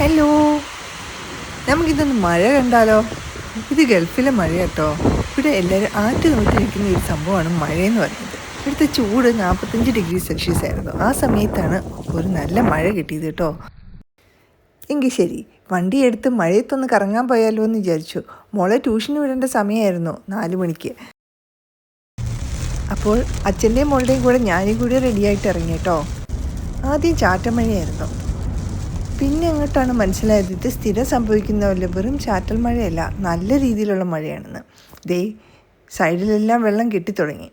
Hello, നമുക്കിതൊന്ന് മഴ കണ്ടാലോ? ഇത് ഗൾഫിലെ മഴ കേട്ടോ. ഇവിടെ എല്ലാവരും ആറ്റ് നോക്കി നിൽക്കുന്ന ഒരു സംഭവമാണ് മഴയെന്ന് പറയുന്നത്. ഇവിടുത്തെ ചൂട് 45 ഡിഗ്രി സെൽഷ്യസ് ആയിരുന്നു. ആ സമയത്താണ് ഒരു നല്ല മഴ കിട്ടിയത് കേട്ടോ. എങ്കിൽ ശരി, വണ്ടി എടുത്ത് മഴയത്തൊന്ന് കറങ്ങാൻ പോയാലോ എന്ന് വിചാരിച്ചു. മോളെ ട്യൂഷന് വിടേണ്ട സമയമായിരുന്നു 4 മണിക്ക്. അപ്പോൾ അച്ഛൻ്റെയും മോളുടെയും കൂടെ ഞാനും കൂടി റെഡിയായിട്ട് ഇറങ്ങി കേട്ടോ. ആദ്യം ചാറ്റൽ മഴയായിരുന്നു. പിന്നെ അങ്ങോട്ടാണ് മനസ്സിലായത് ഇത് സ്ഥിരം സംഭവിക്കുന്നതല്ല, വെറും ചാറ്റൽ മഴയല്ല, നല്ല രീതിയിലുള്ള മഴയാണെന്ന്. ദേ സൈഡിലെല്ലാം വെള്ളം കെട്ടിത്തുടങ്ങി.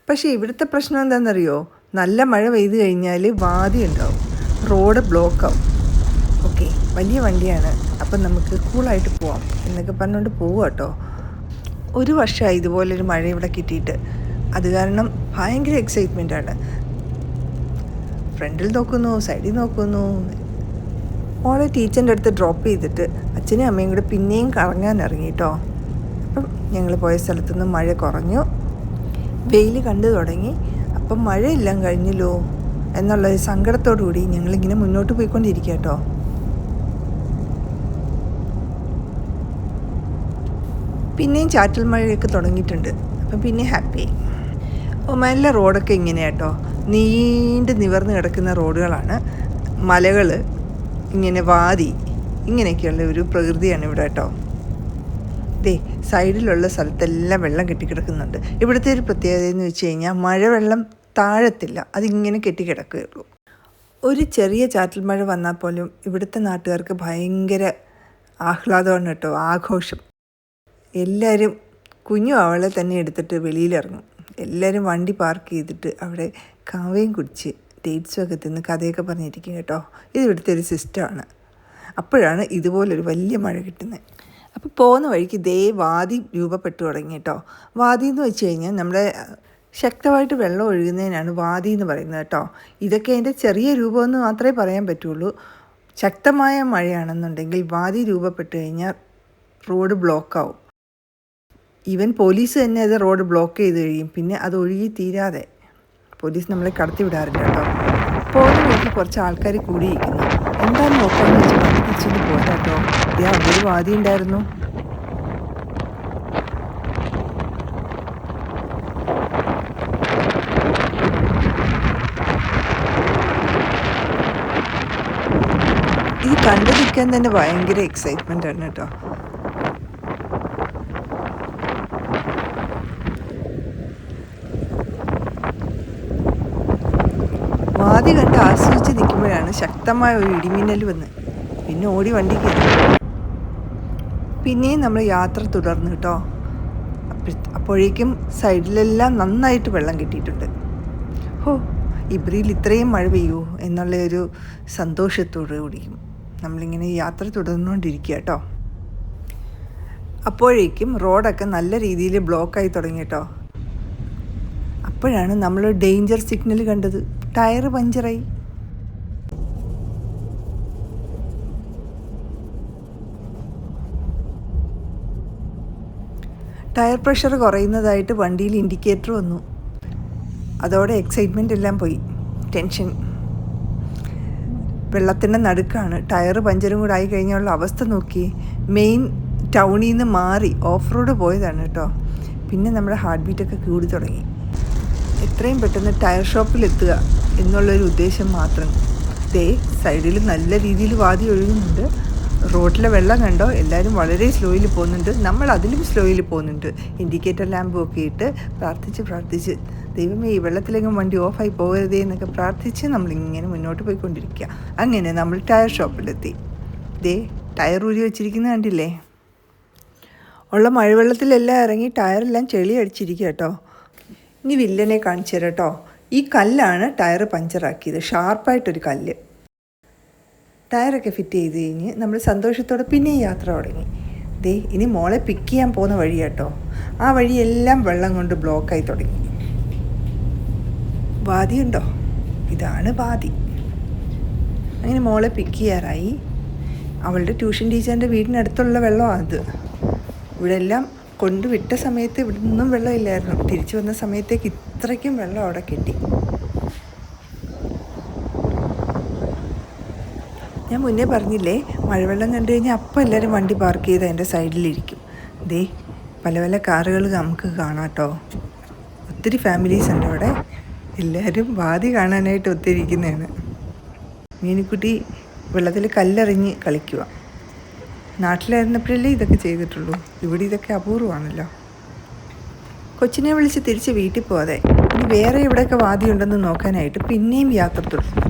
പക്ഷേ ഇവിടുത്തെ പ്രശ്നം എന്താണെന്നറിയോ? നല്ല മഴ പെയ്തു കഴിഞ്ഞാൽ വാതി ഉണ്ടാവും, റോഡ് ബ്ലോക്കാവും. ഓക്കെ, വലിയ വണ്ടിയാണ്, അപ്പം നമുക്ക് കൂളായിട്ട് പോവാം എന്നൊക്കെ പറഞ്ഞുകൊണ്ട് പോവുക കേട്ടോ. ഒരു വർഷമായി ഇതുപോലൊരു മഴ ഇവിടെ കിട്ടിയിട്ട്. അത് കാരണം ഭയങ്കര എക്സൈറ്റ്മെൻറ്റാണ്. ഫ്രണ്ടിൽ നോക്കുന്നു, സൈഡിൽ നോക്കുന്നു. മോളെ ടീച്ചറിൻ്റെ അടുത്ത് ഡ്രോപ്പ് ചെയ്തിട്ട് അച്ഛനും അമ്മയും കൂടെ പിന്നെയും കറങ്ങാൻ ഇറങ്ങി കേട്ടോ. അപ്പം ഞങ്ങൾ പോയ സ്ഥലത്തുനിന്ന് മഴ കുറഞ്ഞു, വെയിൽ കണ്ടു തുടങ്ങി. അപ്പം മഴയെല്ലാം കഴിഞ്ഞല്ലോ എന്നുള്ളൊരു സങ്കടത്തോടു കൂടി ഞങ്ങളിങ്ങനെ മുന്നോട്ട് പോയിക്കൊണ്ടിരിക്കുക കേട്ടോ. പിന്നെയും ചാറ്റൽ മഴയൊക്കെ തുടങ്ങിയിട്ടുണ്ട്. അപ്പം പിന്നെ ഹാപ്പി. ഒമാനിലെ റോഡൊക്കെ ഇങ്ങനെയാട്ടോ, നീണ്ട് നിവർന്ന് കിടക്കുന്ന റോഡുകളാണ്. മലകൾ, ഇങ്ങനെ വാതി, ഇങ്ങനെയൊക്കെയുള്ള ഒരു പ്രകൃതിയാണ് ഇവിടെ കേട്ടോ. ദേ സൈഡിലുള്ള സ്ഥലത്തെല്ലാം വെള്ളം കെട്ടിക്കിടക്കുന്നുണ്ട്. ഇവിടുത്തെ ഒരു പ്രത്യേകത എന്ന് വെച്ച് കഴിഞ്ഞാൽ മഴവെള്ളം താഴത്തില്ല, അതിങ്ങനെ കെട്ടിക്കിടക്കുകയുള്ളൂ. ഒരു ചെറിയ ചാറ്റൽ മഴ വന്നാൽ പോലും ഇവിടുത്തെ നാട്ടുകാർക്ക് ഭയങ്കര ആഹ്ലാദമാണ് കേട്ടോ, ആഘോഷം. എല്ലാവരും കുഞ്ഞു അവളെ തന്നെ എടുത്തിട്ട് വെളിയിലിറങ്ങും. എല്ലാവരും വണ്ടി പാർക്ക് ചെയ്തിട്ട് അവിടെ കാവയും കുടിച്ച് ഡേറ്റ്സും ഒക്കെ തിന്ന് കഥയൊക്കെ പറഞ്ഞിരിക്കും കേട്ടോ. ഇത് ഇവിടുത്തെ ഒരു സിസ്റ്റമാണ്. അപ്പോഴാണ് ഇതുപോലൊരു വലിയ മഴ കിട്ടുന്നത്. അപ്പോൾ പോകുന്ന വഴിക്ക് ദേ വാതി രൂപപ്പെട്ടു തുടങ്ങി കേട്ടോ. വാതി എന്ന് വെച്ച് കഴിഞ്ഞാൽ നമ്മുടെ ശക്തമായിട്ട് വെള്ളം ഒഴുകുന്നതിനാണ് വാതി എന്ന് പറയുന്നത് കേട്ടോ. ഇതൊക്കെ അതിൻ്റെ ചെറിയ രൂപമെന്ന് മാത്രമേ പറയാൻ പറ്റുള്ളൂ. ശക്തമായ മഴയാണെന്നുണ്ടെങ്കിൽ വാതി രൂപപ്പെട്ടു കഴിഞ്ഞാൽ റോഡ് ബ്ലോക്കാവും. ഈവൻ പോലീസ് തന്നെ അത് റോഡ് ബ്ലോക്ക് ചെയ്ത് കഴിയും. പിന്നെ അത് ഒഴുകി തീരാതെ പോലീസ് നമ്മളെ കടത്തി വിടാറില്ല കേട്ടോ. പോകുന്ന വഴിക്ക് കുറച്ച് ആൾക്കാർ കൂടിയിരിക്കുന്നു. എന്താണെന്ന് നോക്കാമെന്ന് വെച്ചാൽ വണ്ടി തിരിച്ചൊന്ന് പോരാ കേട്ടോ. ഇതേ അവിടെ വാതി ഉണ്ടായിരുന്നു. ഇത് കണ്ടിരിക്കാൻ തന്നെ ഭയങ്കര എക്സൈറ്റ്മെൻ്റ് ആണ് കേട്ടോ. വാതി കണ്ട് ആസ്വദിച്ച് നിൽക്കുമ്പോഴാണ് ശക്തമായ ഒരു ഇടിമിന്നൽ വന്ന്. പിന്നെ ഓടി വണ്ടി കയറി. പിന്നെയും നമ്മൾ യാത്ര തുടർന്നു കേട്ടോ. അപ്പോഴേക്കും സൈഡിലെല്ലാം നന്നായിട്ട് വെള്ളം കിട്ടിയിട്ടുണ്ട്. ഇബ്രിയിൽ ഇത്രയും മഴ പെയ്യൂ എന്നുള്ള ഒരു സന്തോഷത്തോടു കൂടിയും നമ്മളിങ്ങനെ യാത്ര തുടർന്നുകൊണ്ടിരിക്കുക കേട്ടോ. അപ്പോഴേക്കും റോഡൊക്കെ നല്ല രീതിയിൽ ബ്ലോക്കായി തുടങ്ങി കേട്ടോ. അപ്പോഴാണ് നമ്മൾ ഡേഞ്ചർ സിഗ്നൽ കണ്ടത്. ടയർ പഞ്ചറായി. ടയർ പ്രഷർ കുറയുന്നതായിട്ട് വണ്ടിയിൽ ഇൻഡിക്കേറ്റർ വന്നു. അതോടെ എക്സൈറ്റ്മെൻ്റ് എല്ലാം പോയി, ടെൻഷൻ. വെള്ളത്തിൻ്റെ നടുക്കാണ്, ടയർ പഞ്ചറും കൂടെ ആയി കഴിഞ്ഞുള്ള അവസ്ഥ നോക്കി. മെയിൻ ടൗണിൽ നിന്ന് മാറി ഓഫ് റോഡ് പോയതാണ് കേട്ടോ. പിന്നെ നമ്മുടെ ഹാർട്ട് ബീറ്റൊക്കെ കൂടി തുടങ്ങി. എത്രയും പെട്ടെന്ന് ടയർ ഷോപ്പിലെത്തുക എന്നുള്ളൊരു ഉദ്ദേശം മാത്രം. ദേ സൈഡിൽ നല്ല രീതിയിൽ വാതി ഒഴുകുന്നുണ്ട്. റോഡിലെ വെള്ളം കണ്ടോ, എല്ലാവരും വളരെ സ്ലോയിൽ പോകുന്നുണ്ട്. നമ്മൾ അതിലും സ്ലോയിൽ പോകുന്നുണ്ട്. ഇൻഡിക്കേറ്റർ ലാമ്പും ഒക്കെ ഇട്ട് പ്രാർത്ഥിച്ച് ദൈവമേ ഈ വെള്ളത്തിലെങ്കിലും വണ്ടി ഓഫായി പോകരുതേ എന്നൊക്കെ പ്രാർത്ഥിച്ച് നമ്മളിങ്ങനെ മുന്നോട്ട് പോയിക്കൊണ്ടിരിക്കുക. അങ്ങനെ നമ്മൾ ടയർ ഷോപ്പിലെത്തി. ദേ ടയർ ഊരി വെച്ചിരിക്കുന്നത് കണ്ടില്ലേ? ഉള്ള മഴവെള്ളത്തിലെല്ലാം ഇറങ്ങി ടയറെല്ലാം ചെളി അടിച്ചിരിക്കുക കേട്ടോ. ഇനി വില്ലനെ കാണിച്ചു തരാം കേട്ടോ. ഈ കല്ലാണ് ടയർ പഞ്ചറാക്കിയത്, ഷാർപ്പായിട്ടൊരു കല്ല്. ടയറൊക്കെ ഫിറ്റ് ചെയ്ത് കഴിഞ്ഞ് നമ്മൾ സന്തോഷത്തോടെ പിന്നെ യാത്ര തുടങ്ങി. ദേ ഇനി മോളെ പിക്ക് ചെയ്യാൻ പോകുന്ന വഴി കേട്ടോ. ആ വഴിയെല്ലാം വെള്ളം കൊണ്ട് ബ്ലോക്കായി തുടങ്ങി. വാതി ഉണ്ടോ? ഇതാണ് വാതി. അങ്ങനെ മോളെ പിക്ക് ചെയ്യാറായി. അവളുടെ ട്യൂഷൻ ടീച്ചറിൻ്റെ വീടിനടുത്തുള്ള വെള്ളമാണ് അത്. ഇവിടെ എല്ലാം കൊണ്ടുവിട്ട സമയത്ത് ഇവിടെ നിന്നും വെള്ളമില്ലായിരുന്നു. തിരിച്ചു വന്ന സമയത്തേക്ക് ഇത്രയ്ക്കും വെള്ളം അവിടെ കെട്ടി. ഞാൻ മുന്നേ പറഞ്ഞില്ലേ, മഴവെള്ളം കണ്ടു കഴിഞ്ഞാൽ അപ്പം എല്ലാവരും വണ്ടി പാർക്ക് ചെയ്ത് എൻ്റെ സൈഡിലിരിക്കും. ദേ പല പല കാറുകൾ നമുക്ക് കാണാം കേട്ടോ. ഒത്തിരി ഫാമിലീസ് ഉണ്ട് അവിടെ. എല്ലാവരും വാതി കാണാനായിട്ട് ഒത്തിരിക്കുന്നതാണ്. മീനുക്കുട്ടി വെള്ളത്തിൽ കല്ലെറിഞ്ഞ് കളിക്കുക. നാട്ടിലായിരുന്നപ്പോഴല്ലേ ഇതൊക്കെ ചെയ്തിട്ടുള്ളൂ. ഇവിടെ ഇതൊക്കെ അപൂർവമാണല്ലോ. കൊച്ചിനെ വിളിച്ച് തിരിച്ച് വീട്ടിൽ പോകാതെ ഇനി വേറെ എവിടെയൊക്കെ വാതിയുണ്ടെന്ന് നോക്കാനായിട്ട് പിന്നെയും യാത്ര തുടർന്നു.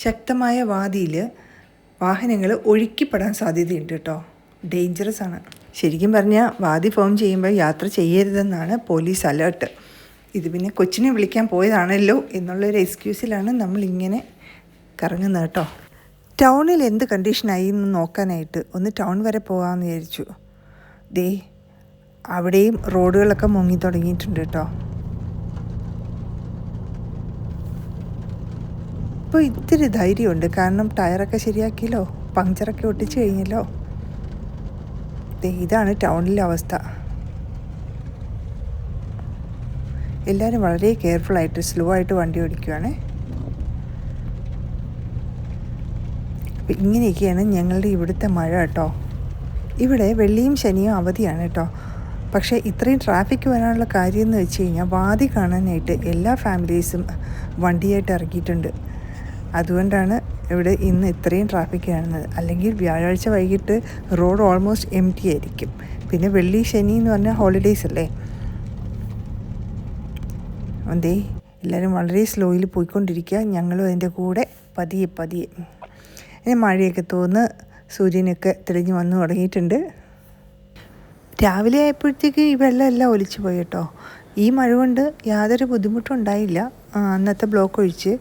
ശക്തമായ വാതിയിൽ വാഹനങ്ങൾ ഒഴുക്കിപ്പെടാൻ സാധ്യതയുണ്ട് കേട്ടോ. ഡേഞ്ചറസ് ആണ്. ശരിക്കും പറഞ്ഞാൽ വാതി ഫോം ചെയ്യുമ്പോൾ യാത്ര ചെയ്യരുതെന്നാണ് പോലീസ് അലേർട്ട്. ഇത് പിന്നെ കൊച്ചിനെ വിളിക്കാൻ പോയതാണല്ലോ എന്നുള്ളൊരു എക്സ്ക്യൂസിലാണ് നമ്മളിങ്ങനെ കറങ്ങുന്നത് കേട്ടോ. ടൗണിൽ എന്ത് കണ്ടീഷനായി എന്ന് നോക്കാനായിട്ട് ഒന്ന് ടൗൺ വരെ പോകാമെന്ന് വിചാരിച്ചു. ദേ അവിടെയും റോഡുകളൊക്കെ മുങ്ങി തുടങ്ങിയിട്ടുണ്ട് കേട്ടോ. ഇപ്പോൾ ഇത്തിരി ധൈര്യമുണ്ട്, കാരണം ടയറൊക്കെ ശരിയാക്കിയല്ലോ, പങ്ക്ചറൊക്കെ ഒട്ടിച്ച് കഴിഞ്ഞല്ലോ. ഇതാണ് ടൗണിലെ അവസ്ഥ. എല്ലാവരും വളരെ കെയർഫുള്ളായിട്ട് സ്ലോ ആയിട്ട് വണ്ടി ഓടിക്കുകയാണ്. അപ്പോൾ ഇങ്ങനെയൊക്കെയാണ് ഞങ്ങളുടെ ഇവിടുത്തെ മഴ കേട്ടോ. ഇവിടെ വെള്ളിയും ശനിയും അവധിയാണ് കേട്ടോ. പക്ഷേ ഇത്രയും ട്രാഫിക് വരാനുള്ള കാര്യം എന്ന് വെച്ച് കഴിഞ്ഞാൽ വാതി കാണാനായിട്ട് എല്ലാ ഫാമിലീസും വണ്ടിയായിട്ട് ഇറങ്ങിയിട്ടുണ്ട്. അതുകൊണ്ടാണ് ഇവിടെ ഇന്ന് ഇത്രയും ട്രാഫിക് കാണുന്നത്. അല്ലെങ്കിൽ വ്യാഴാഴ്ച വൈകിട്ട് റോഡ് ഓൾമോസ്റ്റ് എംറ്റി ആയിരിക്കും. പിന്നെ വെള്ളി ശനി എന്ന് പറഞ്ഞാൽ ഹോളിഡേയ്സ് അല്ലേ. അതേ എല്ലാവരും വളരെ സ്ലോയിൽ പോയിക്കൊണ്ടിരിക്കുക. ഞങ്ങളും അതിൻ്റെ കൂടെ പതിയെ പതിയെ. ഇനി മഴയൊക്കെ തോന്ന് സൂര്യനൊക്കെ തെളിഞ്ഞ് വന്നു തുടങ്ങിയിട്ടുണ്ട്. രാവിലെ ആയപ്പോഴത്തേക്ക് ഈ വെള്ളമെല്ലാം ഒലിച്ചു പോയി കേട്ടോ. ഈ മഴ കൊണ്ട് യാതൊരു ബുദ്ധിമുട്ടും ഉണ്ടായില്ല. അന്നത്തെ ബ്ലോക്ക് ഒഴിച്ച്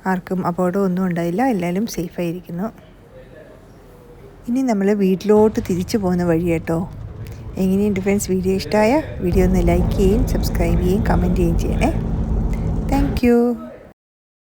ആർക്കും അപകടമൊന്നും ഉണ്ടായില്ല. എല്ലാവരും സേഫായിരിക്കുന്നു. ഇനി നമ്മൾ വീട്ടിലോട്ട് തിരിച്ചു പോകുന്ന വഴി കേട്ടോ. എങ്ങനെയുണ്ട് ഫ്രണ്ട്സ്? വീഡിയോ ഇഷ്ടമായ വീഡിയോ ഒന്ന് ലൈക്ക് ചെയ്യുകയും സബ്സ്ക്രൈബ് ചെയ്യുകയും കമൻറ്റ് ചെയ്യുകയും ചെയ്യണേ. Thank you.